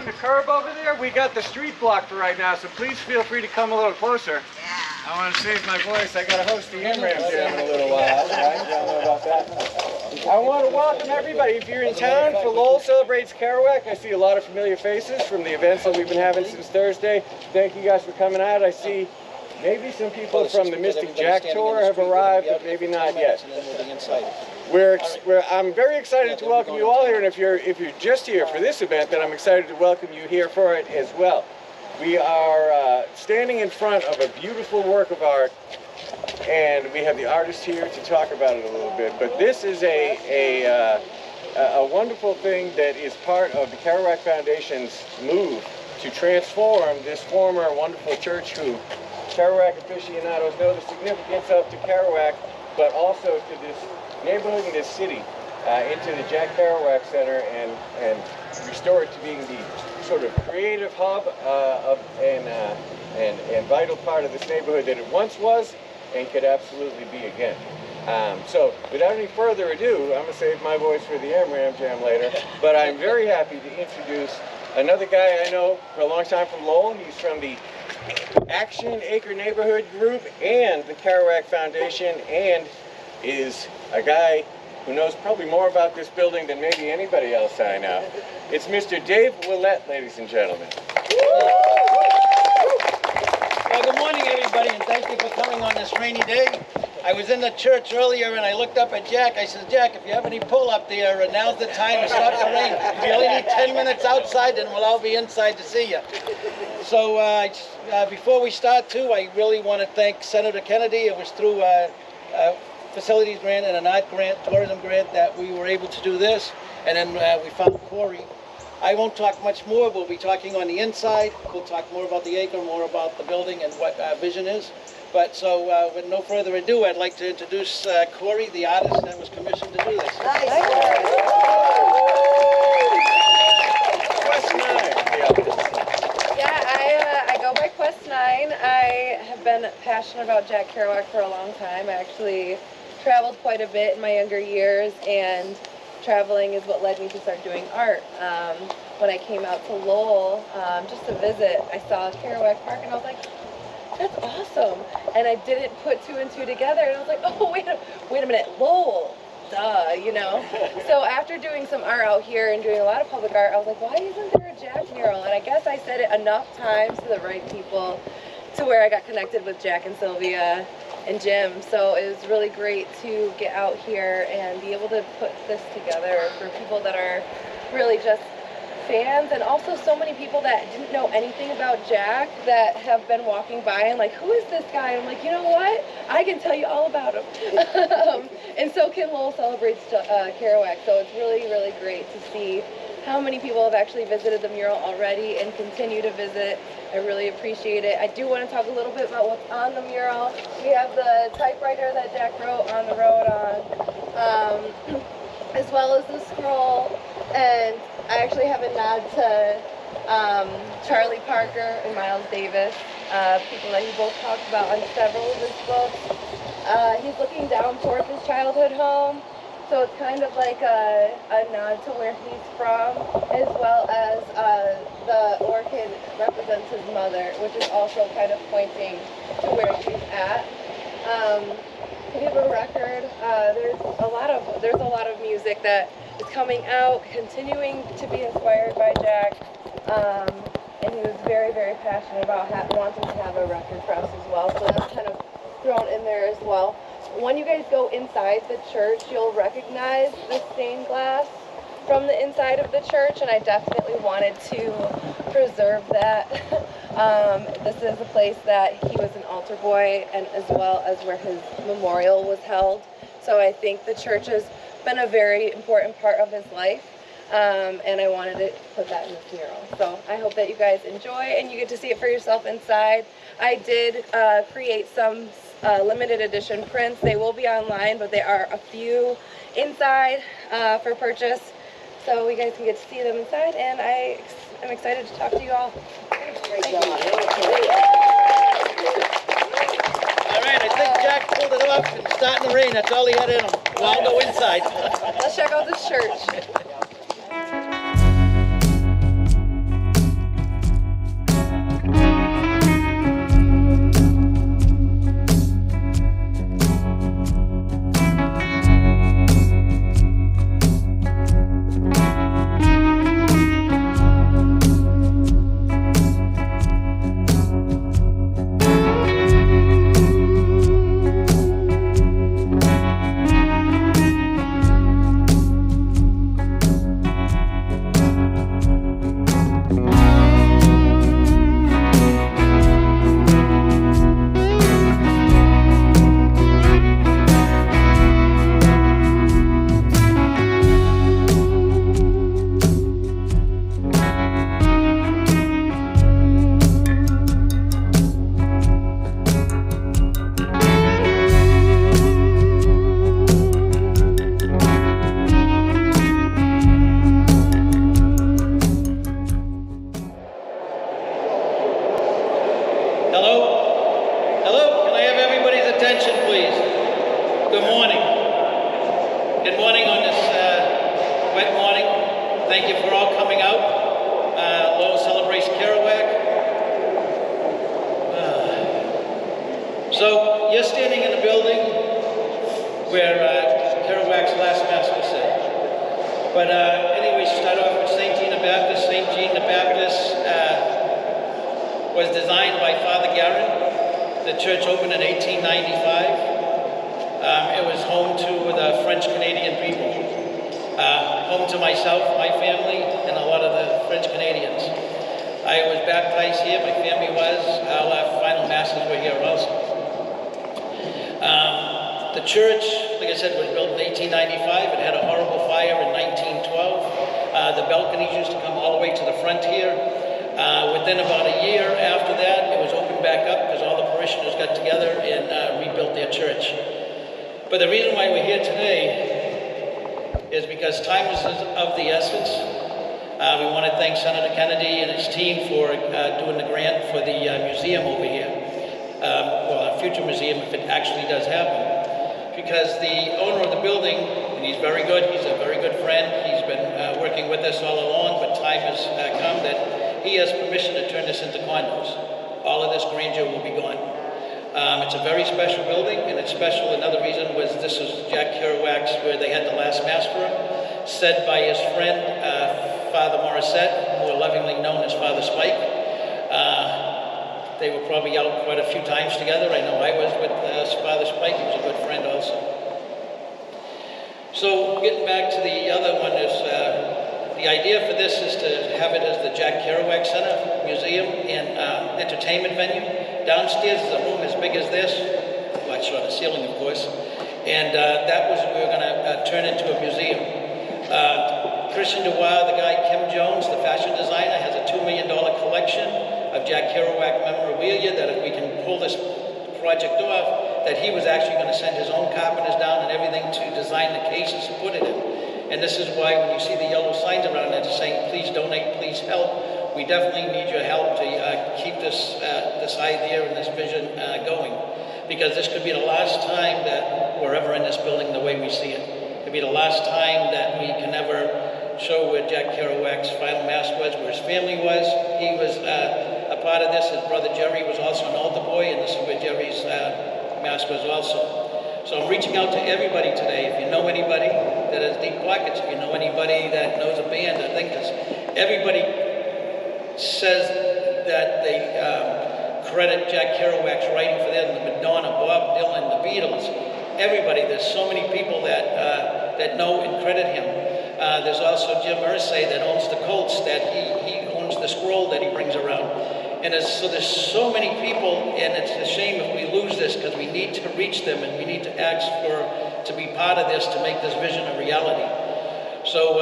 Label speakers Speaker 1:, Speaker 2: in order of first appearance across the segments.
Speaker 1: on the curb over there, we got the street blocked for right now, so please feel free to come a little closer. I want to save my voice. I got to host the MRAM Jam in a little while, right? Y'all know about that. I want to welcome everybody. If you're in town for Lowell Celebrates Kerouac, I see a lot of familiar faces from the events that we've been having since Thursday. Thank you guys for coming out. I see maybe some people from the Mystic Jack Tour have arrived, but maybe not yet. I'm very excited to welcome you all here, and if you're just here for this event, then I'm excited to welcome you here for it as well. We are standing in front of a beautiful work of art, and we have the artist here to talk about it a little bit. But this is a wonderful thing that is part of the Kerouac Foundation's move to transform this former wonderful church who Kerouac aficionados know the significance of to Kerouac, but also to this neighborhood and this city, into the Jack Kerouac Center, and restore it to being the sort of creative hub and vital part of this neighborhood that it once was and could absolutely be again. So without any further ado, I'm going to save my voice for the MRAM Jam later, but I'm very happy to introduce another guy I know for a long time from Lowell. He's from the Action Acre Neighborhood Group and the Kerouac Foundation, and is a guy who knows probably more about this building than maybe anybody else I know. It's Mr. Dave Willett, ladies and gentlemen.
Speaker 2: Well, good morning, everybody, and thank you for coming on this rainy day. I was in the church earlier, and I looked up at Jack. I said, Jack, if you have any pull up there, now's the time to stop the rain. If you only need 10 minutes outside, then we'll all be inside to see you. So before we start, too, I really want to thank Senator Kennedy. It was through facilities grant and an art grant, tourism grant, that we were able to do this. And then we found Kori. I won't talk much more. We'll be talking on the inside. We'll talk more about the acre, more about the building and what our vision is. But so with no further ado, I'd like to introduce Kori, the artist that was commissioned to do this.
Speaker 3: Nice.
Speaker 1: Quest 9.
Speaker 3: Yeah, I go by Quest 9. I have been passionate about Jack Kerouac for a long time. I actually traveled quite a bit in my younger years, and traveling is what led me to start doing art. When I came out to Lowell just to visit, I saw Kerouac Park, and I was like, that's awesome. And I didn't put two and two together, and I was like, oh, wait a minute, Lowell, duh, you know? So after doing some art out here and doing a lot of public art, I was like, why isn't there a Jack mural? And I guess I said it enough times to the right people to where I got connected with Jack and Sylvia and Jim. So it was really great to get out here and be able to put this together for people that are really just fans, and also so many people that didn't know anything about Jack that have been walking by and like, who is this guy? And I'm like, you know what? I can tell you all about him. And so can Lowell Celebrates Kerouac. So it's really, really great to see how many people have actually visited the mural already and continue to visit. I really appreciate it. I do want to talk a little bit about what's on the mural. We have the typewriter that Jack wrote on the road on, as well as the scroll, and I actually have a nod to Charlie Parker and Miles Davis, people that he both talked about on several of his books. He's looking down towards his childhood home, so it's kind of like a nod to where he's from, as well as the orchid represents his mother, which is also kind of pointing to where she's at. We have a record. There's a lot of music that is coming out, continuing to be inspired by Jack, and he was very, very passionate about wanting to have a record press as well, so that's kind of thrown in there as well. When you guys go inside the church, you'll recognize the stained glass from the inside of the church, and I definitely wanted to preserve that. This is a place that he was an altar boy, and as well as where his memorial was held. So I think the church has been a very important part of his life, and I wanted to put that in this mural. So I hope that you guys enjoy and you get to see it for yourself inside. I did create some limited edition prints. They will be online, but there are a few inside for purchase. So you guys can get to see them inside, and I am excited to talk to you all.
Speaker 2: Great job. All right, I think Jack pulled it off and starting to rain. That's all he had in him. We'll all go inside.
Speaker 3: Let's check out this church.
Speaker 2: Thank you for all coming out. Lowell Celebrates Kerouac. So you're standing in a building where Kerouac's last mass was said. But anyway, start off with St. Jean the Baptist. St. Jean the Baptist was designed by Father Garin. The church opened in 1895. It was home to the French-Canadian people. Home to myself, my family, and a lot of the French-Canadians. I was baptized here, my family was. Our final masses were here also. The church, like I said, was built in 1895. It had a horrible fire in 1912. The balconies used to come all the way to the front here. Within about a year after that, it was opened back up because all the parishioners got together and rebuilt their church. But the reason why we're here today is because time is of the essence. We want to thank Senator Kennedy and his team for doing the grant for the museum over here. Well, a future museum, if it actually does happen. Because the owner of the building, and he's very good, he's a very good friend, he's been working with us all along, but time has come that he has permission to turn this into condos. All of this grandeur will be gone. It's a very special building, and it's special. Another reason was this was Jack Kerouac's, where they had the last mass for him, said by his friend, Father Morissette, more lovingly known as Father Spike. They were probably out quite a few times together. I know I was with Father Spike. He was a good friend also. So getting back to the other one is, the idea for this is to have it as the Jack Kerouac Center, museum, and entertainment venue. Downstairs is a room as big as this, watch on the ceiling, of course, and that was we were going to turn into a museum. Christian Dubois, the guy Kim Jones, the fashion designer, has a $2 million collection of Jack Kerouac memorabilia that if we can pull this project off, that he was actually going to send his own carpenters down and everything to design the cases to put it in. And this is why when you see the yellow signs around it saying, please donate, please help, we definitely need your help to keep this idea and this vision going. Because this could be the last time that we're ever in this building the way we see it. It could be the last time that we can ever show where Jack Kerouac's final mass was, where his family was. He was a part of this. His brother Jerry was also an altar boy, and this is where Jerry's mass was also. So I'm reaching out to everybody today. If you know anybody that has deep pockets, if you know anybody that knows a band, I think everybody says that they credit Jack Kerouac's writing for them, the Madonna, Bob Dylan, the Beatles, everybody. There's so many people that know and credit him. There's also Jim Irsay that owns the Colts, that he owns the scroll that he brings around. And so there's so many people, and it's a shame if we lose this because we need to reach them and we need to ask to be part of this to make this vision a reality. So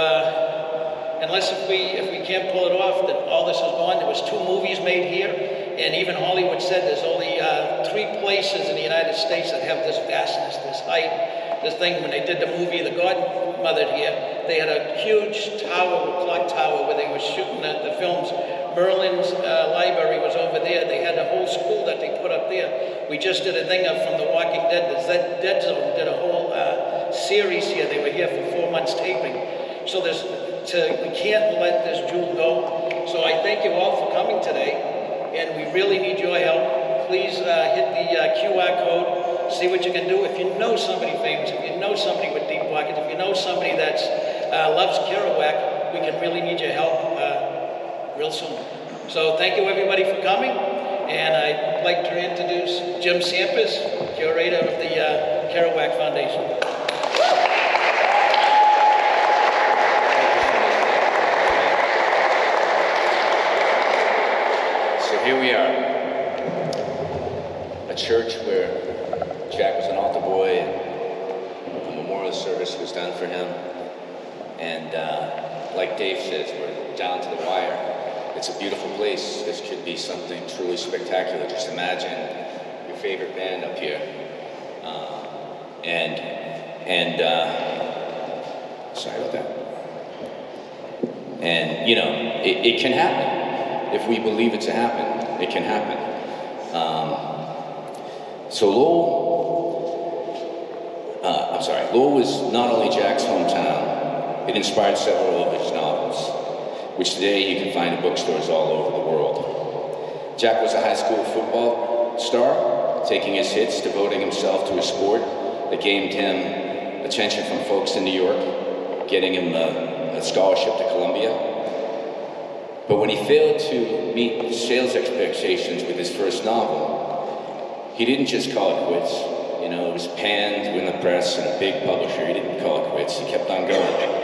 Speaker 2: unless if we can't pull it off, then all this is gone. There was 2 movies made here, and even Hollywood said there's only 3 places in the United States that have this vastness, this height, this thing. When they did the movie The Godmother here, they had a huge tower, a clock tower, where they were shooting the films. Merlin's library was over there. They had a whole school that they put up there. We just did a thing from The Walking Dead. The Dead Zone did a whole series here. They were here for 4 months taping. So we can't let this jewel go. So I thank you all for coming today, and we really need your help. Please hit the QR code, see what you can do. If you know somebody famous, if you know somebody with deep pockets, if you know somebody that loves Kerouac, we can really need your help real soon. So thank you everybody for coming, and I'd like to introduce Jim Sampis, curator of the Kerouac Foundation.
Speaker 4: So here we are, a church where Jack was an altar boy and a memorial service was done for him. And like Dave says, we're down to the wire. It's a beautiful place. This could be something truly spectacular. Just imagine your favorite band up here. Sorry about that. And, you know, it can happen. If we believe it to happen, it can happen. So Lowell was not only Jack's hometown, it inspired several of his novels. novels, which today you can find in bookstores all over the world. Jack was a high school football star, taking his hits, devoting himself to a sport that gained him attention from folks in New York, getting him a scholarship to Columbia. But when he failed to meet sales expectations with his first novel, he didn't just call it quits. You know, it was panned in the press and a big publisher. He didn't call it quits. He kept on going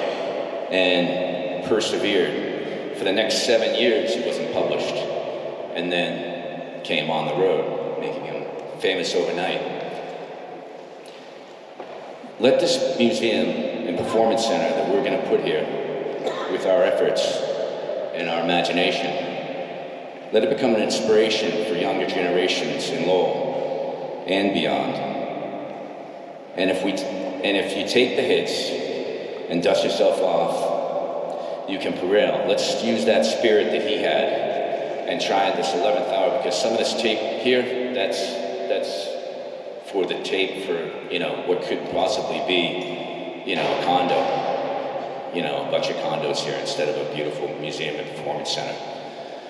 Speaker 4: and persevered. For the next 7 years, he wasn't published, and then came on the road, making him famous overnight. Let this museum and performance center that we're going to put here, with our efforts and our imagination, let it become an inspiration for younger generations in Lowell and beyond. And if you take the hits and dust yourself off, you can prevail. Let's use that spirit that he had and try at this 11th hour, because some of this tape here, that's for the tape for, you know, what could possibly be, you know, a condo, you know, a bunch of condos here instead of a beautiful museum and performance center.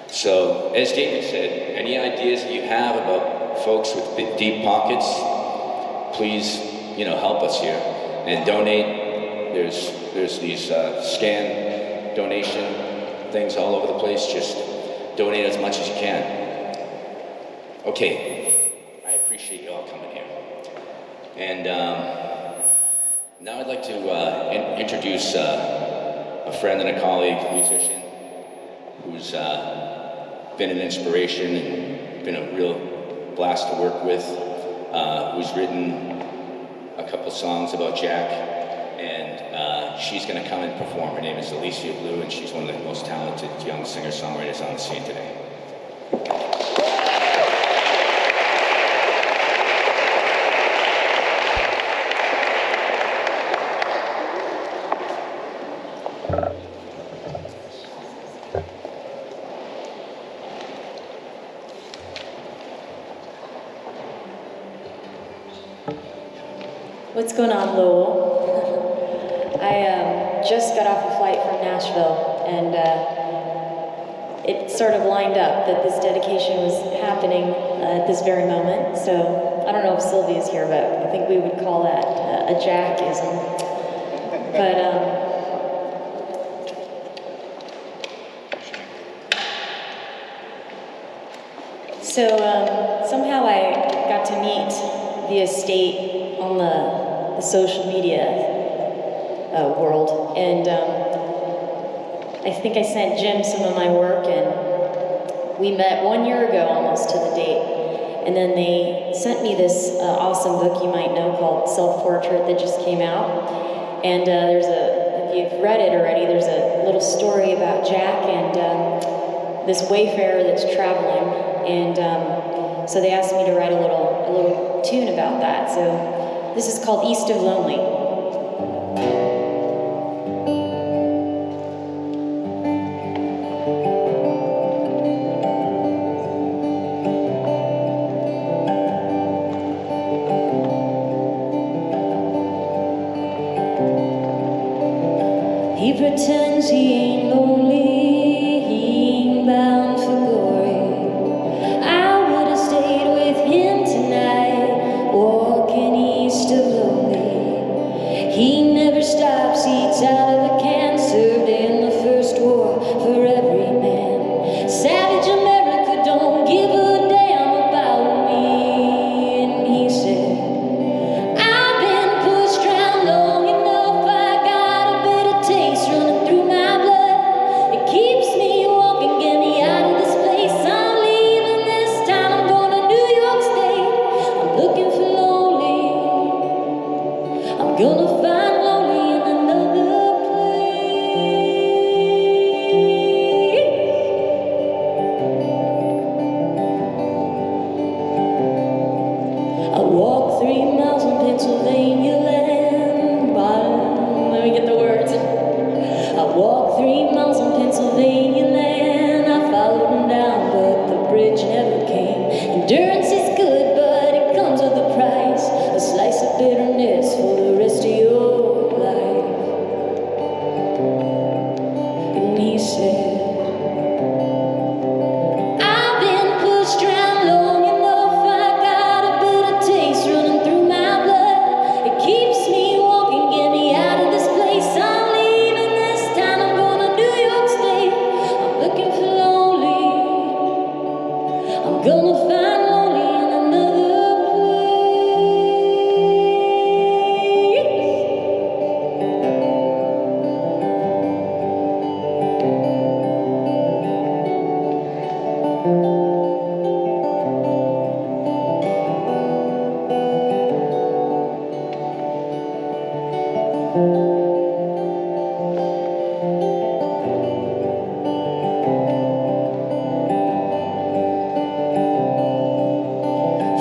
Speaker 4: So, as David said, any ideas that you have about folks with deep pockets, please, you know, help us here and donate. There's these scan donation things all over the place. Just donate as much as you can. Okay, I appreciate you all coming here. And now I'd like to introduce a friend and a colleague, a musician, who's been an inspiration and been a real blast to work with, who's written a couple songs about Jack, and she's going to come and perform. Her name is Alicia Blue, and she's one of the most talented young singer-songwriters on the scene today.
Speaker 5: What's going on, Lowell? I just got off a flight from Nashville, and it sort of lined up that this dedication was happening at this very moment. So I don't know if Sylvia's here, but I think we would call that a Jackism. But so somehow I got to meet the estate on the social media world, and I think I sent Jim some of my work, and we met 1 year ago almost to the date, and then they sent me this awesome book you might know called Self-Portrait that just came out, and if you've read it already, there's a little story about Jack and this wayfarer that's traveling, and so they asked me to write a little tune about that. So this is called East of Lonely. He pretends he ain't lonely, he ain't bound for glory. I would have stayed with him tonight, walking east of lonely. He never stops, eats out of a can, served in the first war for every man. Savage America don't give a damn about me. And he said, I've been pushed around long enough, I got a bitter taste running through my blood. It keeps said, I've been pushed around long enough. I got a bitter taste running through my blood. It keeps me walking, get me out of this place. I'm leaving this town, I'm going to New York State. I'm looking for lonely. I'm gonna find lonely in another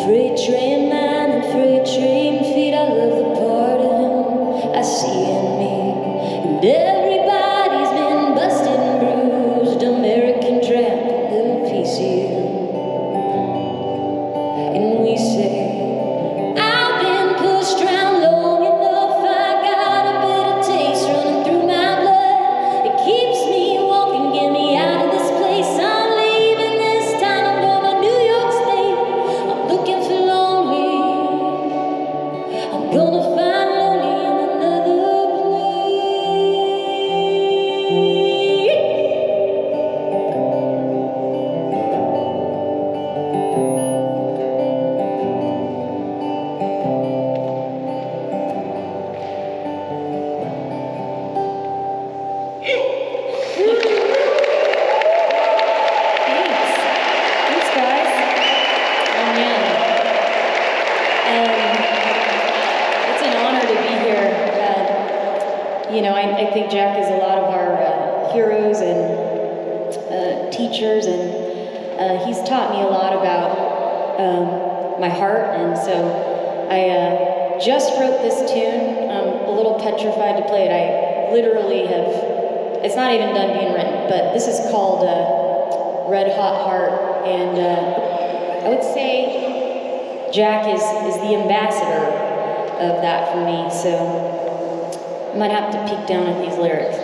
Speaker 5: freight train man and freight train feet, I love the part of him I see in me. And everybody's been busted and bruised, American tramp, a little piece of you. And we say, I've been pushed around long enough. I got a bitter taste running through my blood. It keeps me walking, get me out of this place. I'm leaving this town, I'm going to New York State. I'm looking for lonely. I'm gonna find lonely in another Thanks, guys. Oh man. It's an honor to be here. I think Jack is a lot of our heroes and teachers, and he's taught me a lot about my heart, and so I just wrote this tune. I'm a little petrified to play it. I literally have, it's not even done being written, but this is called Red Hot Heart, and I would say Jack is the ambassador of that for me, so I might have to peek down at these lyrics.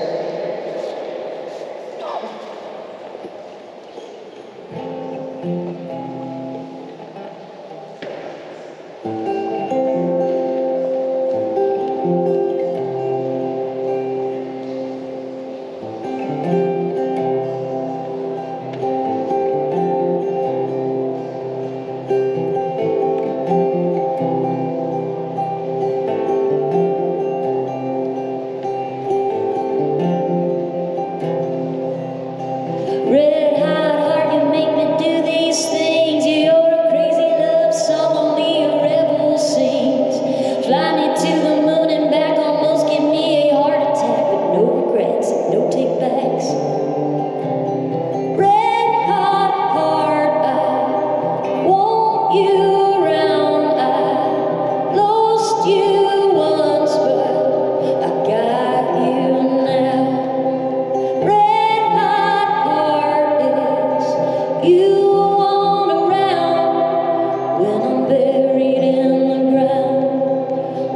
Speaker 5: Red hot heart, you make me do these things. You're a crazy love song, only a rebel sings. Fly me to the moon and back, almost give me a heart attack, but no regrets, no takebacks. Red hot heart, I want you around. I lost you once, but I got you now. Red hot heart is you want around when I'm buried in the ground.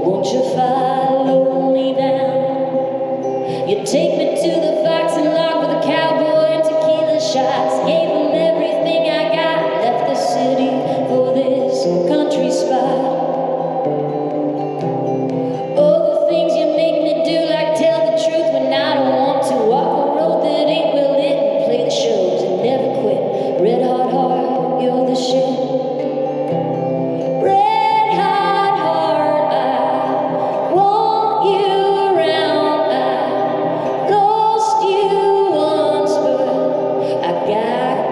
Speaker 5: Won't you follow me down? You take me to the Fox and Lock with a cowboy and tequila shots. Gave him everything I got. Left the city for this country spot. All the things you make me do, like tell the truth when I don't want to. Walk a road that ain't well lit and play the shows and never quit. Red hot heart, you're the shit. Red hot heart, I want you around. I lost you once, but I got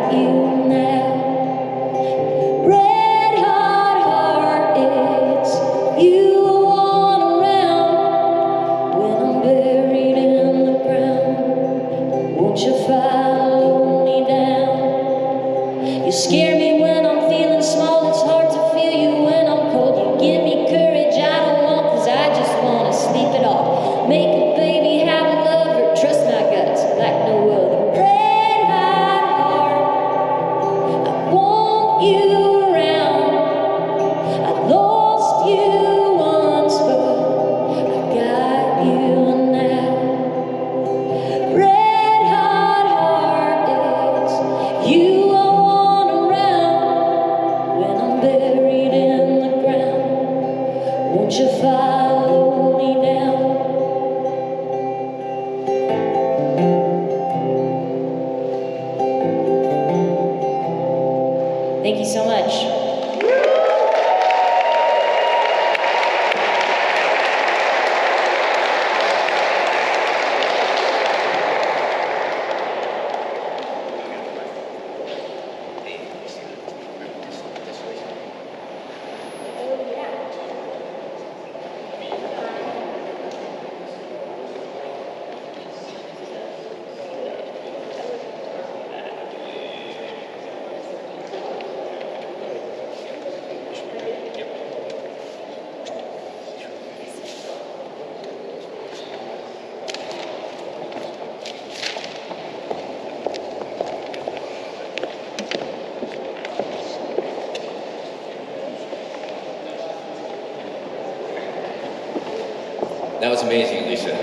Speaker 4: That was amazing, Alicia.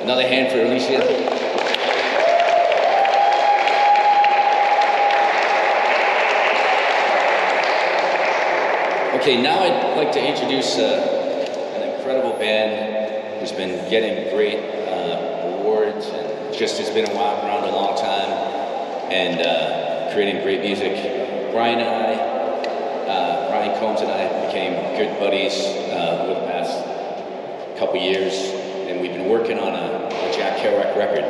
Speaker 4: Another hand for Alicia. Okay, now I'd like to introduce an incredible band who's been getting great awards and just has been around a long time and creating great music. Brian Combs and I became good buddies over the past couple years, and we've been working on a Jack Kerouac record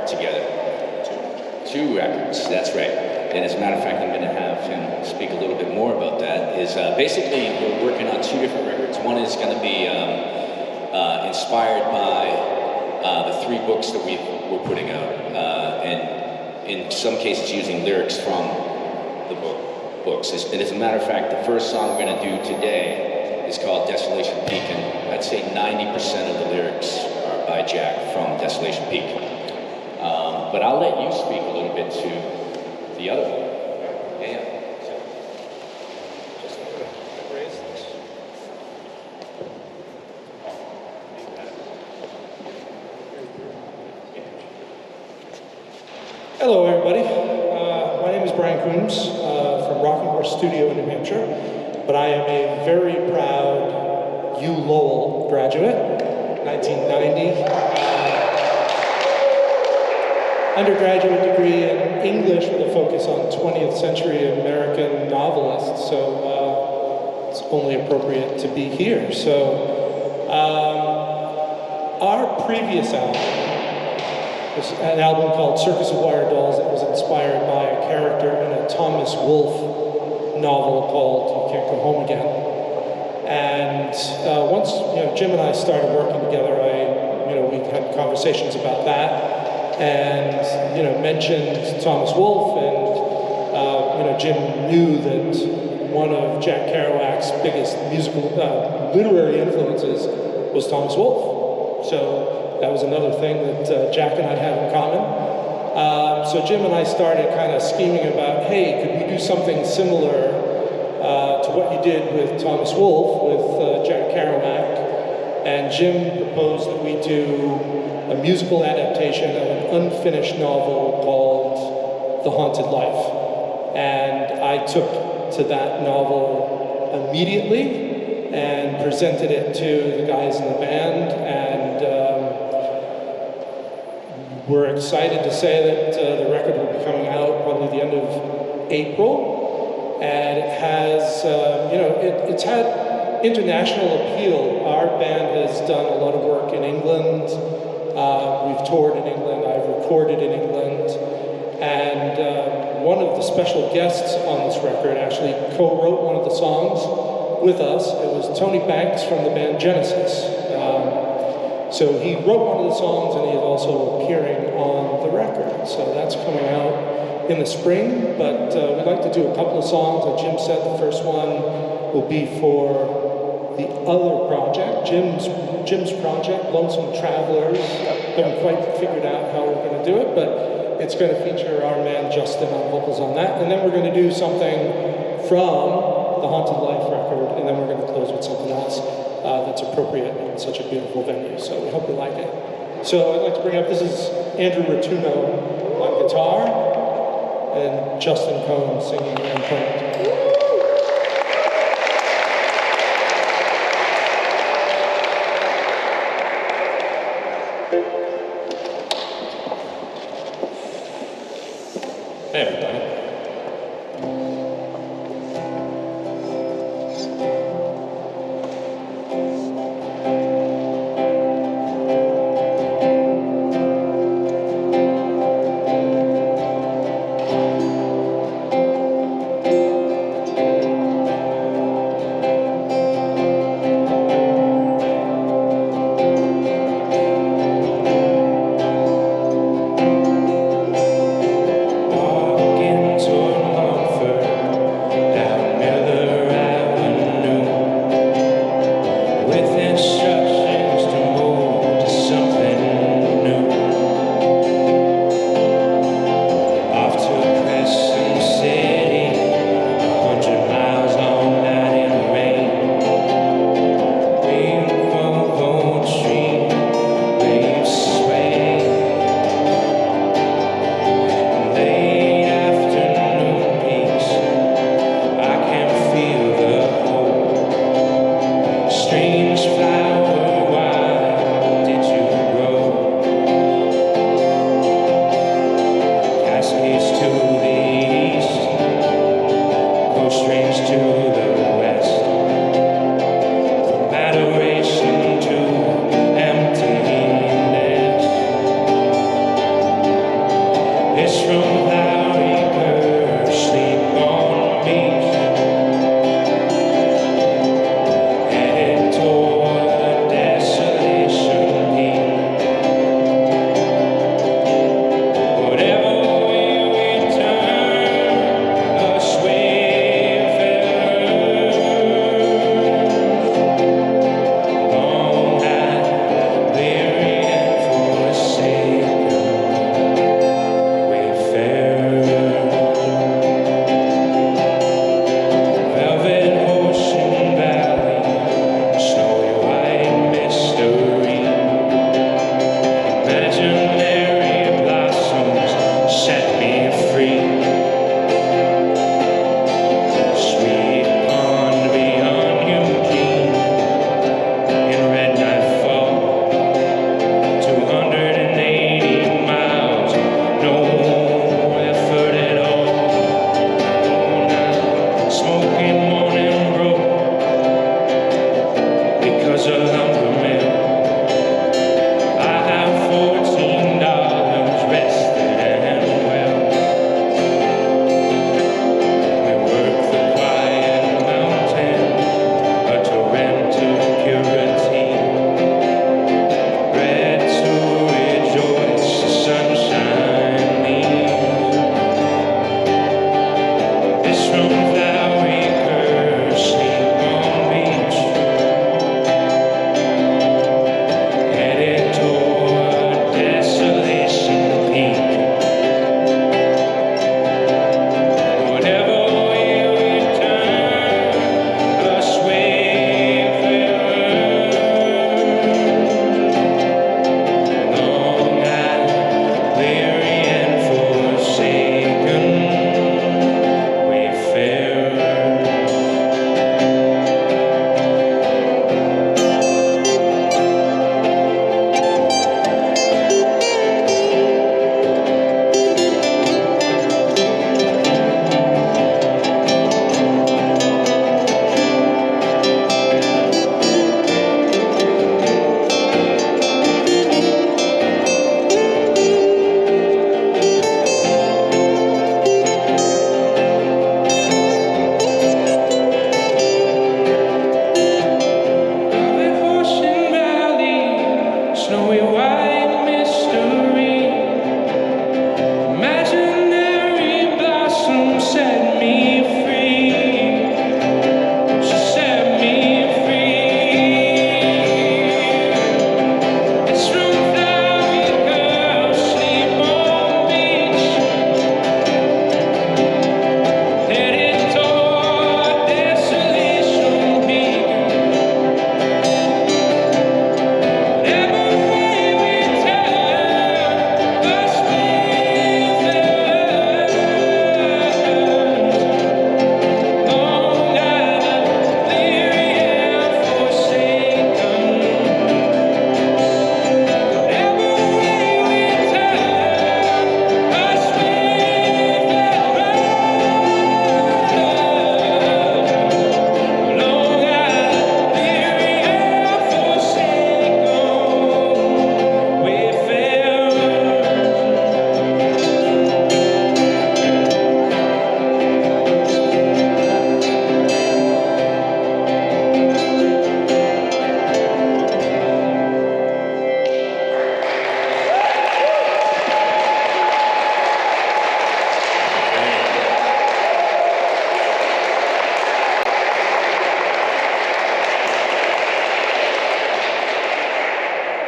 Speaker 4: together. Two records, that's right. And as a matter of fact, I'm going to have him speak a little bit more about that. Basically, we're working on two different records. One is going to be inspired by the three books that we're putting out, and in some cases using lyrics from the books. And as a matter of fact, the first song we're going to do today is called Desolation Peak, and I'd say 90% of the lyrics are by Jack from Desolation Peak. But I'll let you speak a little bit to the other one. Yeah.
Speaker 6: Hello, everybody. My name is Brian Coombs from Rocking Horse Studio in New Hampshire, but I am a very proud Lowell graduate, 1990. Undergraduate degree in English with a focus on 20th century American novelists, so it's only appropriate to be here. So our previous album was an album called Circus of Wire Dolls that was inspired by a character in a Thomas Wolfe novel called You Can't Go Home Again. And once Jim and I started working together, we had conversations about that. And mentioned Thomas Wolfe, and Jim knew that one of Jack Kerouac's biggest musical literary influences was Thomas Wolfe. So that was another thing that Jack and I had in common. So Jim and I started kind of scheming about, hey, could we do something similar to what you did with Thomas Wolfe with Jack Kerouac? And Jim proposed that we do a musical adaptation of an unfinished novel called The Haunted Life. And I took to that novel immediately and presented it to the guys in the band, and we're excited to say that the record will be coming out probably the end of April, and it has, it's had international appeal. Our band has done a lot of work in England. We've toured in England, I've recorded in England, and one of the special guests on this record actually co-wrote one of the songs with us. It was Tony Banks from the band Genesis. So he wrote one of the songs, and he is also appearing on the record. So that's coming out in the spring, but we'd like to do a couple of songs. Like Jim said, the first one will be for the other project, Jim's project, Lonesome Travelers. Haven't quite figured out how we're going to do it, but it's going to feature our man Justin on vocals on that. And then we're going to do something from the Haunted Life record, and then we're going to close with something else that's appropriate in such a beautiful venue. So we hope you like it. So I'd like to bring up, this is Andrew Rotuno on guitar, and Justin Cohn singing and playing.
Speaker 7: Hey, everybody.
Speaker 8: Walking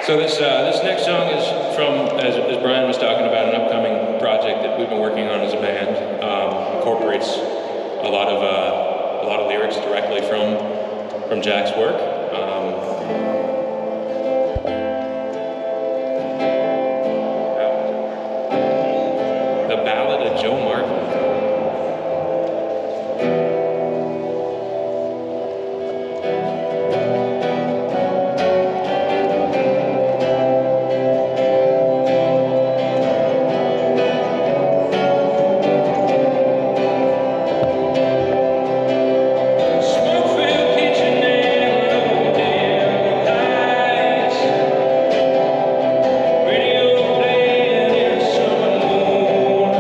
Speaker 7: So this next song is from, as Brian was talking about, an upcoming project that we've been working on as a band. Incorporates a lot of lyrics directly from Jack's work. The Ballad of Joe Martin.
Speaker 8: Radio playing in summer moonlight.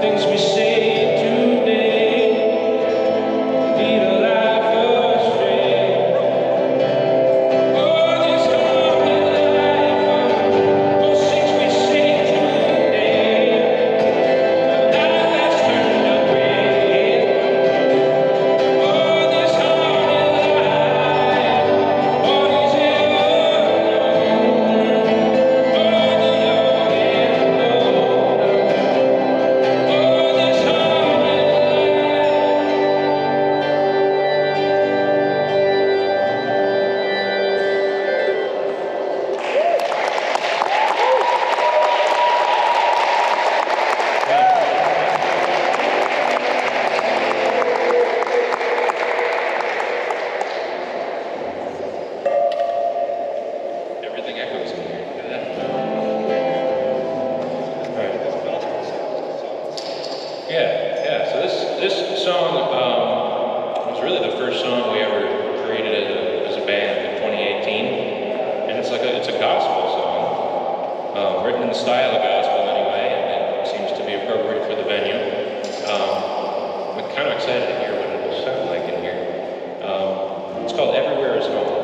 Speaker 7: Things we say today lead a life astray. Oh, this harmony life, those things we say today, life has turned away. Oh, this harmony life, all these everything echoes in here. Look at that. Yeah. So this song was really the first song we ever created as a band in 2018, and it's a gospel song, written in the style of gospel anyway, and it seems to be appropriate for the venue. I'm kind of excited to hear what it will sound like in here. It's called "Everywhere Is Home."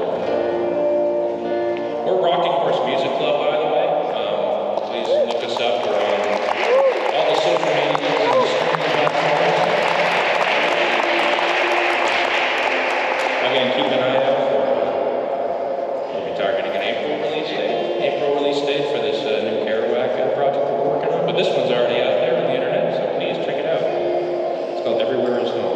Speaker 7: We're Rocking Horse Music Club, by the way. Please look us up. We're on all the social media and streaming platforms. Again, keep an eye out for we'll be targeting an April release date for this new Kerouac project that we're working on. But this one's already out there on the internet, so please check it out. It's called "Everywhere Is Home."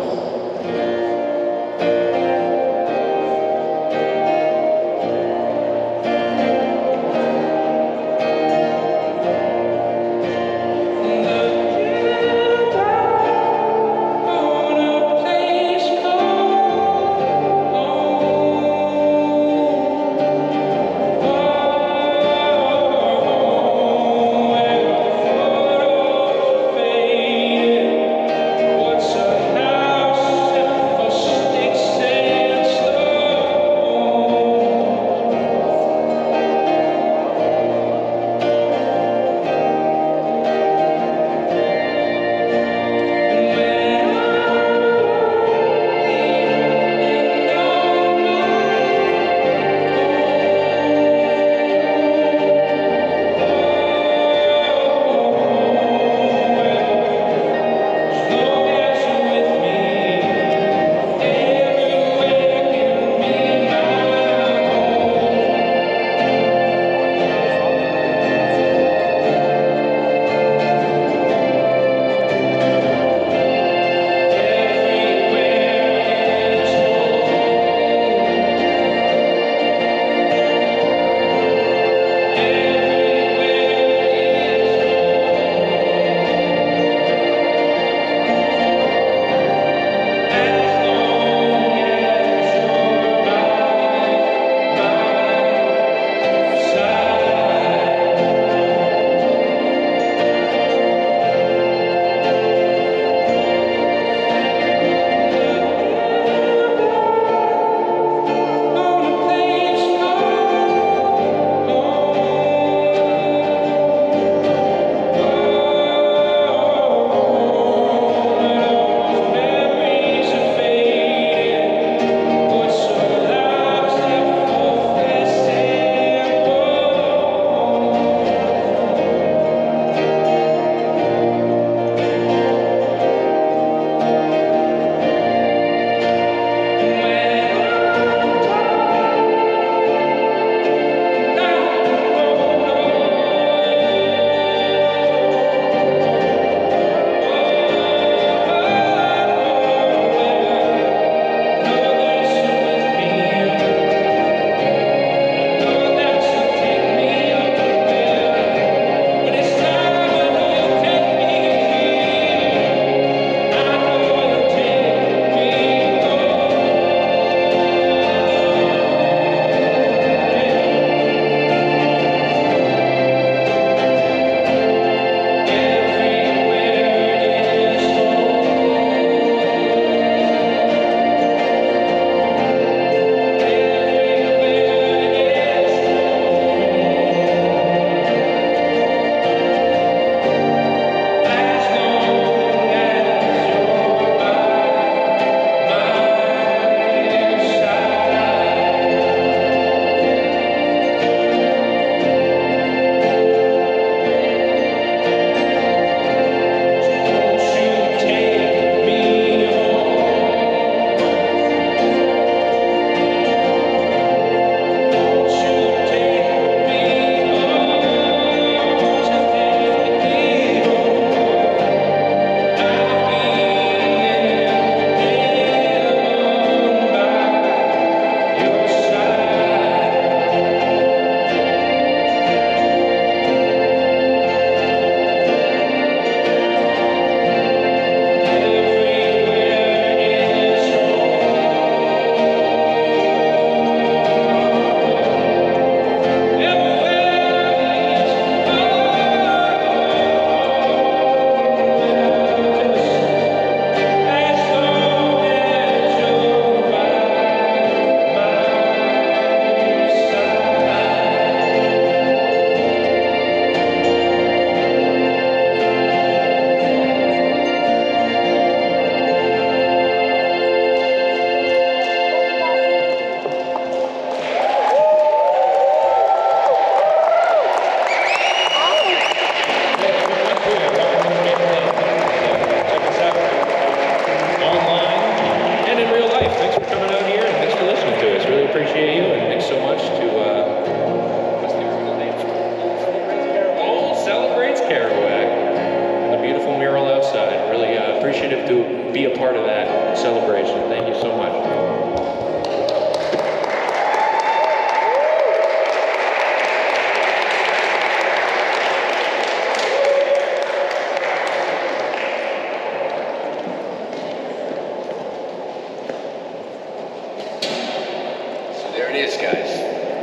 Speaker 7: appreciative to be a part of that celebration. Thank you so much.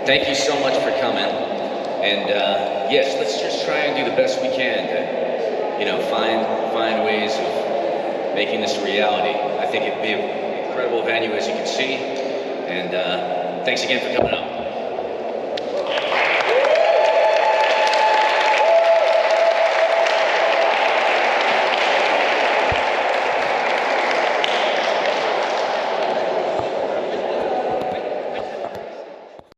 Speaker 4: Thank you so much for coming. And yes, let's just try and do the best we can to, you know, find ways of making this a reality. I think it'd be an incredible venue, as you can see. And thanks again for coming up.